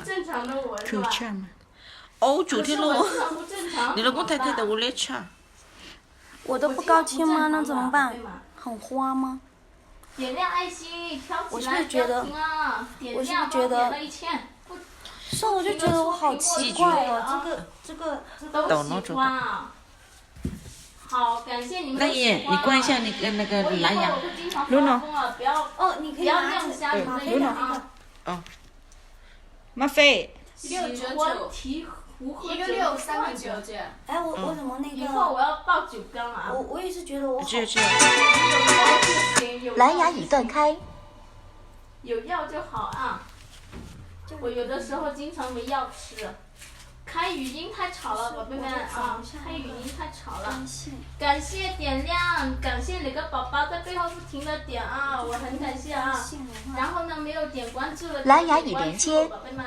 正常的我是吧？哦，昨天喽，不正常，你老公太太的我来吃。我都不高兴吗？那怎么办？很花吗？点亮爱心，挑起来，我是不是觉得？我是不是觉得？是，我就觉得我好奇怪哦，这个都喜欢啊。好，感谢你们的喜欢。你关一下那个蓝牙。露露。不要你可以亮瞎你的眼啊。哦。马飞。699。一个6，3个9。哎，我怎么那个？以后我要报9缸啊！我也是觉得我好。蓝牙已断开。有药就好啊。我有的时候经常没药吃。开语音太吵了，宝贝们啊！开语音太吵了。感谢点亮，感谢哪个宝宝在背后不停的点啊，我很感谢啊。然后呢，没有点关注的，蓝牙已连接。宝贝们。